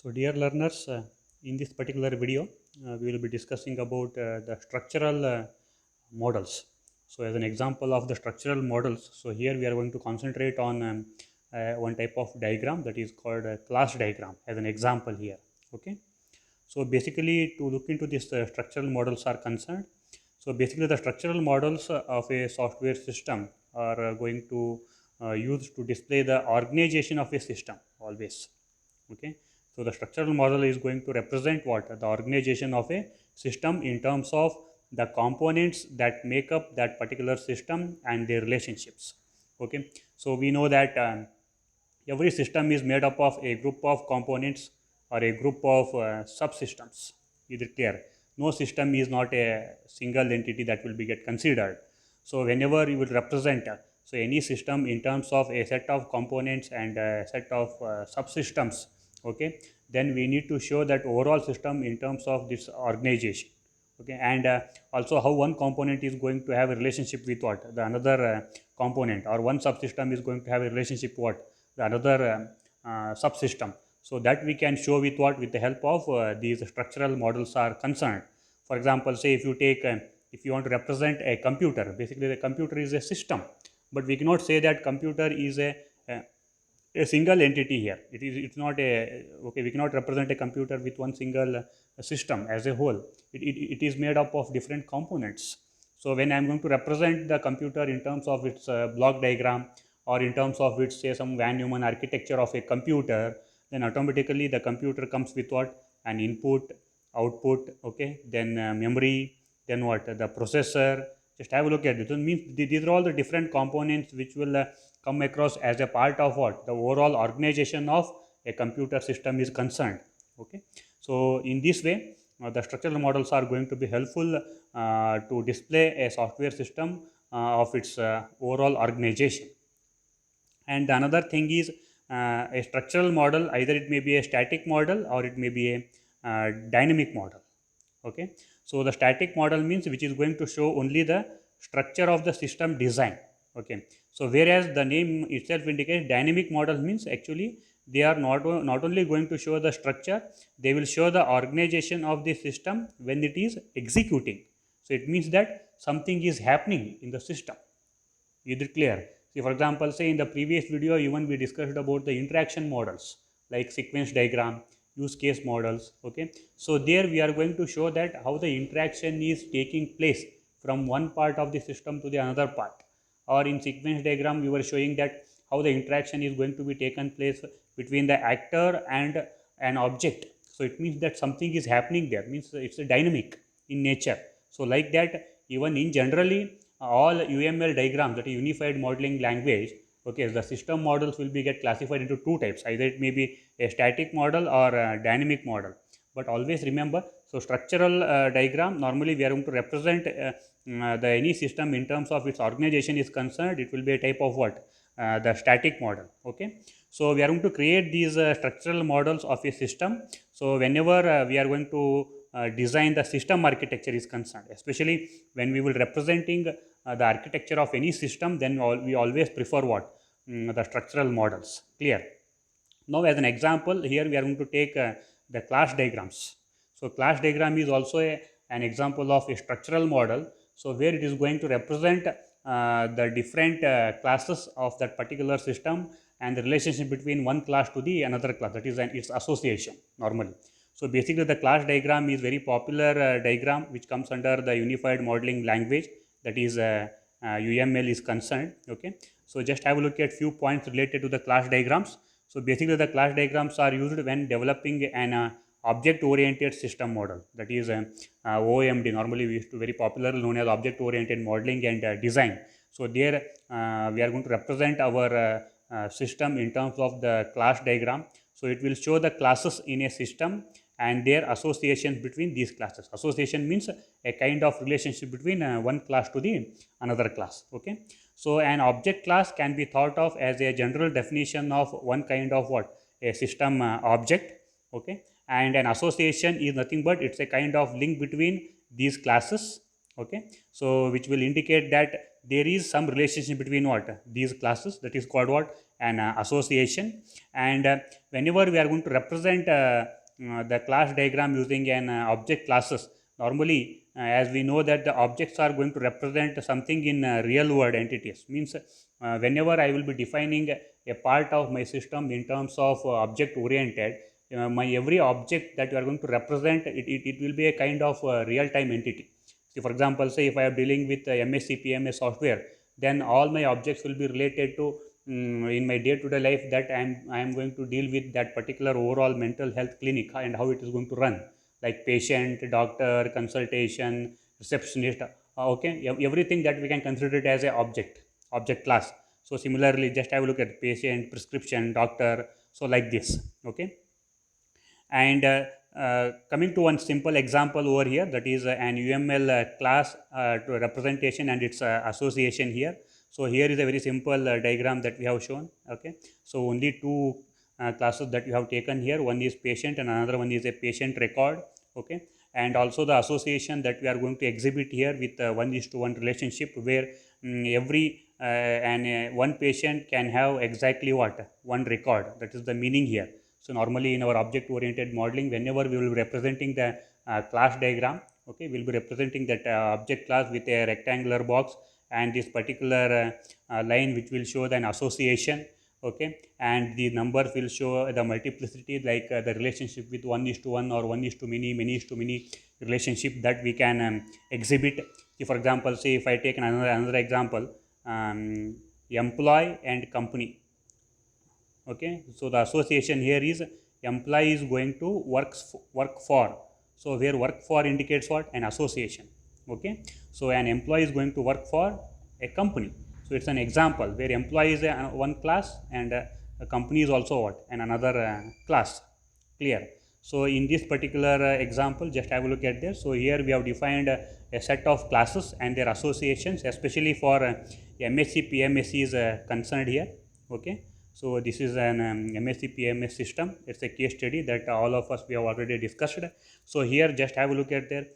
So dear learners, in this particular video, we will be discussing about the structural models. So as an example of the structural models, so here we are going to concentrate on one type of diagram that is called a class diagram as an example here. Okay. So basically to look into this structural models are concerned. So basically the structural models of a software system are going to use to display the organization of a system always. Okay. So the structural model is going to represent what? The organization of a system in terms of the components that make up that particular system and their relationships. Okay. So we know that every system is made up of a group of components or a group of subsystems. Is it clear? No system is not a single entity that will be get considered. So whenever you will represent so any system in terms of a set of components and a set of subsystems, okay, then we need to show that overall system in terms of this organization. Okay, and also how one component is going to have a relationship with what the another component, or one subsystem is going to have a relationship what the another subsystem. So that we can show with what, with the help of these structural models are concerned. For example, say if you take if you want to represent a computer, basically the computer is a system, but we cannot say that computer is a a single entity here. It's not a okay. We cannot represent a computer with one single system as a whole. It is made up of different components. So when I'm going to represent the computer in terms of its block diagram, or in terms of its say some Van Neumann architecture of a computer, then automatically the computer comes with what, an input, output, okay, then memory, then what, the processor. Just have a look at it. So it means these are all the different components which will come across as a part of what the overall organization of a computer system is concerned. Okay, so in this way the structural models are going to be helpful to display a software system of its overall organization. And another thing is a structural model, either it may be a static model or it may be a dynamic model. Okay, so the static model means which is going to show only the structure of the system design. Okay, so whereas the name itself indicates dynamic model means actually they are not only going to show the structure, they will show the organization of the system when it is executing. So it means that something is happening in the system. Is it clear? See, for example, say in the previous video, even we discussed about the interaction models like sequence diagram, use case models. Okay, so there we are going to show that how the interaction is taking place from one part of the system to the another part. Or in sequence diagram, we were showing that how the interaction is going to be taken place between the actor and an object. So it means that something is happening there. Means it's a dynamic in nature. So like that, even in generally all UML diagrams, that is unified modeling language, okay, the system models will be get classified into two types. Either it may be a static model or a dynamic model. But always remember, so structural diagram, normally we are going to represent the any system in terms of its organization is concerned, it will be a type of what? The static model. Okay, so we are going to create these structural models of a system. So whenever we are going to design the system architecture is concerned, especially when we will representing the architecture of any system, then we always prefer what? The structural models. Clear? Now as an example, here we are going to take the class diagrams. So class diagram is also an example of a structural model. So where it is going to represent the different classes of that particular system and the relationship between one class to the another class, that is its association normally. So basically the class diagram is very popular diagram which comes under the unified modeling language, that is UML is concerned. Okay, so just have a look at few points related to the class diagrams. So basically the class diagrams are used when developing an object oriented system model, that is OMD. Normally we used to very popular known as object oriented modeling and design. So there we are going to represent our system in terms of the class diagram. So it will show the classes in a system and their associations between these classes. Association means a kind of relationship between one class to the another class. Okay, so an object class can be thought of as a general definition of one kind of what? A system object. Okay, and an association is nothing but it's a kind of link between these classes. Okay, so which will indicate that there is some relationship between what? These classes, that is called what? an association. And whenever we are going to represent the class diagram using an object classes, normally as we know that the objects are going to represent something in real world entities, means whenever I will be defining a part of my system in terms of object oriented, my every object that you are going to represent, it will be a kind of real time entity. See, for example, say if I am dealing with MSc PMS software, then all my objects will be related to in my day-to-day life that I am going to deal with that particular overall mental health clinic and how it is going to run, like patient, doctor, consultation, receptionist. Okay, everything that we can consider it as a object class. So similarly, just have a look at patient, prescription, doctor. So like this. Okay, and coming to one simple example over here, that is an UML class to representation and its association here. So here is a very simple diagram that we have shown. Okay, so only two classes that you have taken here. One is patient and another one is a patient record. Okay, and also the association that we are going to exhibit here with 1:1 relationship, where every one patient can have exactly what, one record. That is the meaning here. So normally in our object oriented modeling, whenever we will be representing the class diagram, okay, we will be representing that object class with a rectangular box and this particular line which will show an association. Okay, and the numbers will show the multiplicity, like the relationship with 1:1 or 1:many, many relationship that we can exhibit. If, for example, say if I take another example, employee and company. Okay, so the association here is employee is going to work for. So where work for indicates what, an association. Okay, so an employee is going to work for a company. So it's an example where employee is one class and a company is also what, and another class. Clear? So in this particular example, just have a look at this. So here we have defined a set of classes and their associations, especially for MSc PMS is concerned here. Okay, so this is an MSc PMS system. It's a case study that all of us we have already discussed. So here just have a look at their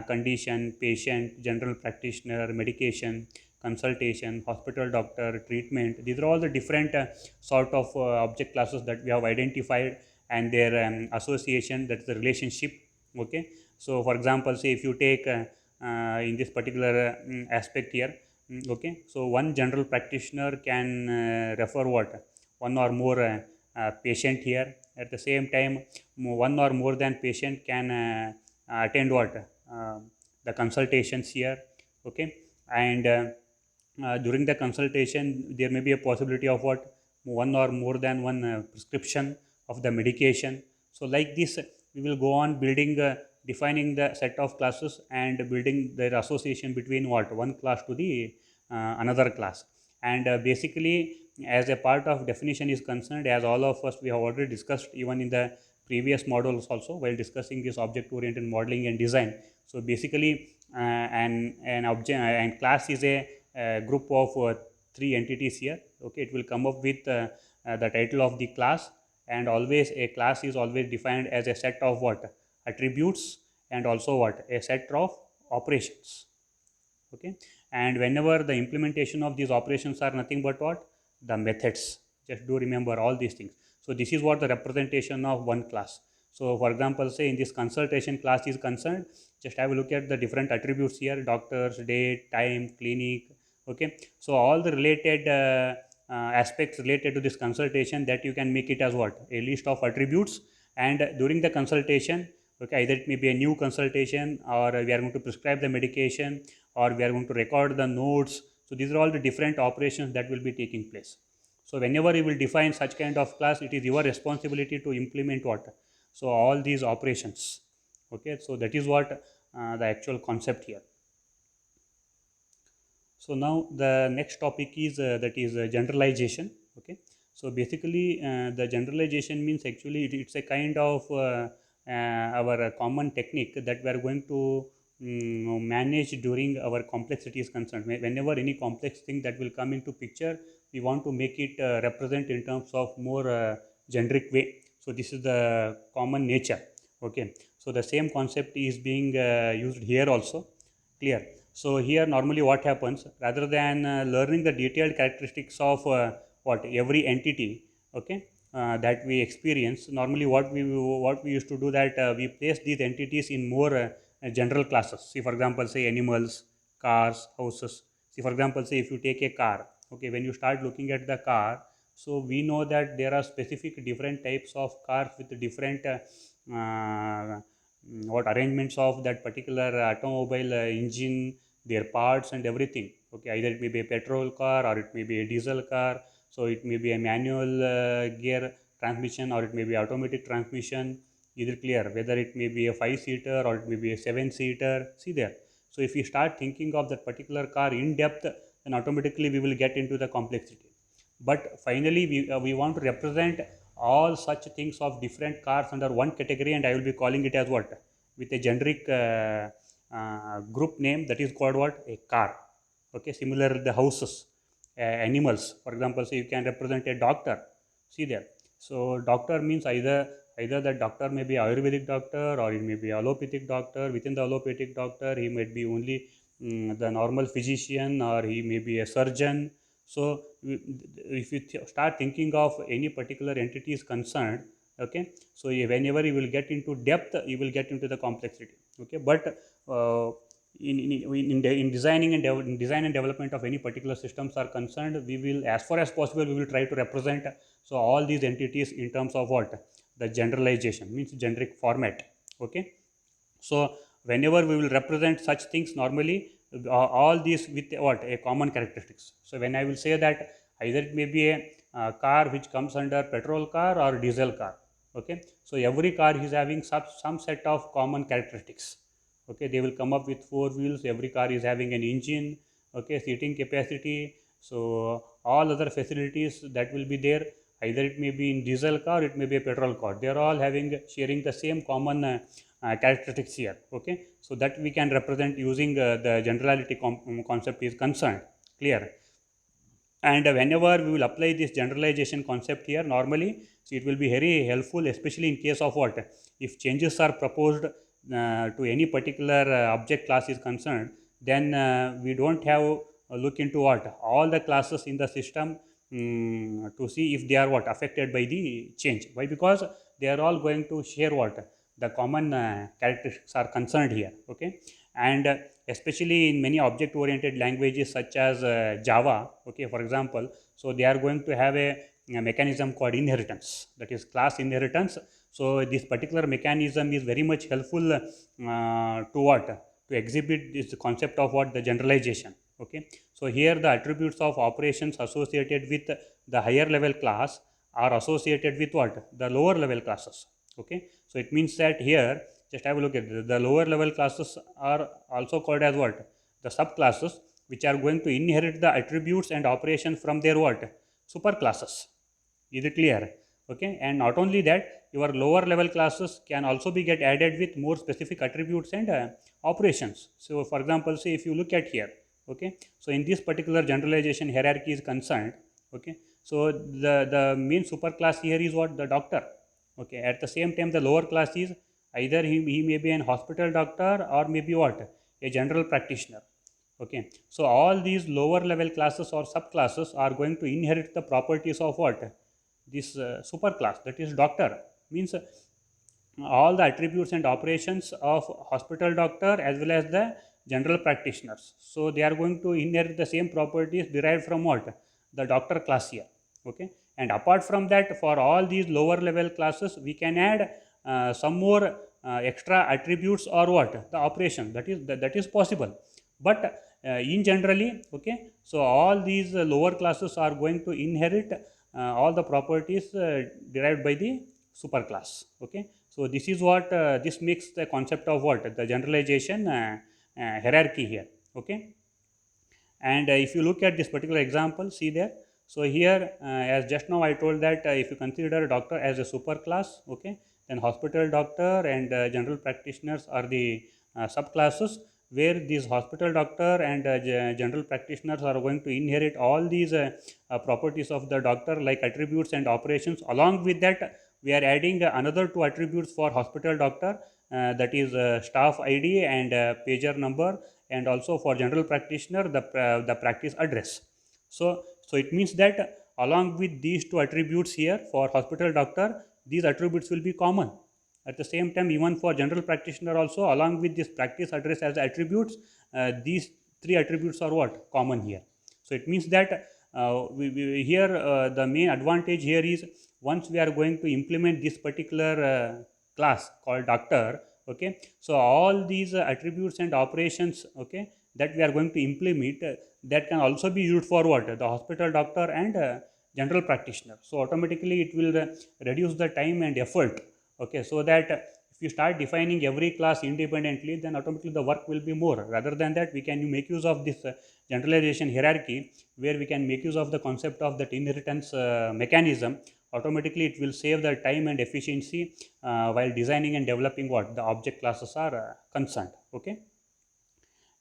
condition, patient, general practitioner, medication, consultation, hospital doctor, treatment. These are all the different sort of object classes that we have identified, and their association, that's the relationship. Okay, so for example, say if you take in this particular aspect here, okay, so one general practitioner can refer what, one or more patient here. At the same time, one or more than patient can attend what, the consultations here. Okay, and during the consultation there may be a possibility of what, one or more than one prescription of the medication. So like this we will go on building defining the set of classes and building their association between what, one class to the another class. And basically, as a part of definition is concerned, as all of us we have already discussed even in the previous models also while discussing this object oriented modeling and design. So basically an object and class is a group of three entities here. Okay, it will come up with the title of the class, and always a class is always defined as a set of what, attributes, and also what, a set of operations. Okay, and whenever the implementation of these operations are nothing but what, the methods. Just do remember all these things. So this is what the representation of one class. So for example, say in this consultation class is concerned, just have a look at the different attributes here: doctors, date, time, clinic. Okay, so all the related aspects related to this consultation, that you can make it as what, a list of attributes. And during the consultation, okay, either it may be a new consultation, or we are going to prescribe the medication, or we are going to record the notes. So these are all the different operations that will be taking place. So whenever you will define such kind of class, it is your responsibility to implement what, so all these operations. Okay, so that is what the actual concept here. So now the next topic is that is generalization. Okay, so basically the generalization means actually it's a kind of our common technique that we are going to manage during our complexity is concerned. Whenever any complex thing that will come into picture, we want to make it represent in terms of more generic way. So this is the common nature. Okay, so the same concept is being used here also. Clear? So here normally what happens, rather than learning the detailed characteristics of what every entity, okay, that we experience. Normally what we used to do that we place these entities in more general classes. See, for example, say animals, cars, houses. See, for example, say if you take a car, okay, when you start looking at the car, so we know that there are specific different types of cars with different what arrangements of that particular automobile engine, their parts and everything. Okay, either it may be a petrol car or it may be a diesel car. So it may be a manual gear transmission or it may be automatic transmission. Is it clear? Whether it may be a 5-seater or it may be a 7-seater. See there. So if we start thinking of that particular car in depth, then automatically we will get into the complexity. But finally, we want to represent all such things of different cars under one category, and I will be calling it as what? With a generic group name, that is called what? A car. Okay, similar the houses, animals. For example, so you can represent a doctor. See there. So doctor means either that doctor may be Ayurvedic doctor or it may be allopathic doctor. Within the allopathic doctor, he might be only the normal physician or he may be a surgeon. So if you start thinking of any particular entity is concerned, okay, so whenever you will get into depth, you will get into the complexity. Okay, but in designing and in design and development of any particular systems are concerned, we will, as far as possible, we will try to represent so all these entities in terms of what? The generalization means generic format. Okay, so whenever we will represent such things, normally all these with what? A common characteristics. So when I will say that either it may be a car which comes under petrol car or diesel car. Okay, so every car is having some set of common characteristics. Okay, they will come up with 4 wheels. Every car is having an engine. Okay, seating capacity. So all other facilities that will be there, either it may be in diesel car, it may be a petrol car. They are all sharing the same common characteristics here. Okay, so that we can represent using the generality concept is concerned. Clear? And whenever we will apply this generalization concept here, normally, so it will be very helpful, especially in case of what? If changes are proposed to any particular object class is concerned, then we don't have a look into what? All the classes in the system to see if they are what? Affected by the change. Why? Because they are all going to share what? The common characteristics are concerned here. Okay, and especially in many object oriented languages such as Java, okay, for example, so they are going to have a mechanism called inheritance, that is class inheritance. So this particular mechanism is very much helpful to what? To exhibit this concept of what? The generalization. Okay, so here the attributes of operations associated with the higher level class are associated with what? The lower level classes. Okay, so it means that here, just have a look at the lower level classes are also called as what? The subclasses, which are going to inherit the attributes and operations from their what? Superclasses. Is it clear? Okay, and not only that, your lower level classes can also be get added with more specific attributes and operations. So for example, say if you look at here, okay, so in this particular generalization hierarchy is concerned, okay, so the main superclass here is what? The doctor. Okay, at the same time the lower class is either he may be an hospital doctor or maybe what? A general practitioner. Okay, so all these lower level classes or subclasses are going to inherit the properties of what? This superclass, that is doctor. Means all the attributes and operations of hospital doctor as well as the general practitioners. So they are going to inherit the same properties derived from what? The doctor class here. Okay, and apart from that, for all these lower level classes, we can add some more extra attributes or what? The operation, that is possible. But in generally, okay, so all these lower classes are going to inherit all the properties derived by the superclass. Okay, so this is what this makes the concept of what? The generalization hierarchy here. Okay, and if you look at this particular example, see there. So here, as just now I told that if you consider a doctor as a superclass, okay, then hospital doctor and general practitioners are the subclasses, where these hospital doctor and general practitioners are going to inherit all these properties of the doctor, like attributes and operations. Along with that, we are adding another 2 attributes for hospital doctor, that is staff ID and pager number, and also for general practitioner the practice address. So it means that along with these two attributes here for hospital doctor, these attributes will be common. At the same time, even for general practitioner also, along with this practice address as attributes, these three attributes are what? Common here. So it means that here the main advantage here is, once we are going to implement this particular class called doctor, okay, so all these attributes and operations, okay, that we are going to implement, that can also be used for what? The hospital doctor and general practitioner. So automatically it will reduce the time and effort, okay, so that if you start defining every class independently, then automatically the work will be more. Rather than that, we can make use of this generalization hierarchy, where we can make use of the concept of that inheritance mechanism. Automatically it will save the time and efficiency while designing and developing what the object classes are concerned, okay.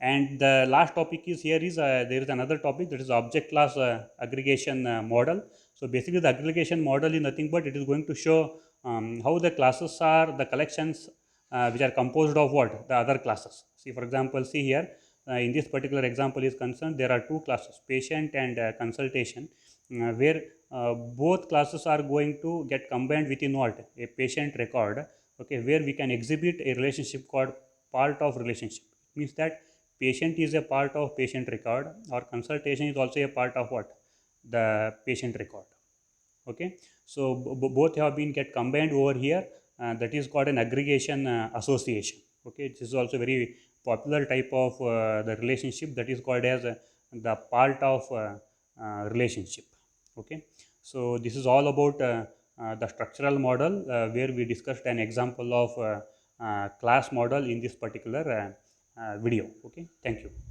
And the last topic is here is there is another topic, that is object class aggregation model. So basically the aggregation model is nothing but it is going to show how the classes are the collections which are composed of what? The other classes. See, for example, see here, in this particular example is concerned, there are two classes, patient and consultation, where both classes are going to get combined within what? A patient record, okay, where we can exhibit a relationship called part of relationship. It means that patient is a part of patient record, or consultation is also a part of what? The patient record, okay. So both have been get combined over here, that is called an aggregation association, okay. This is also very popular type of the relationship, that is called as the part of relationship, okay. So this is all about the structural model, where we discussed an example of class model in this particular video, okay. Thank you.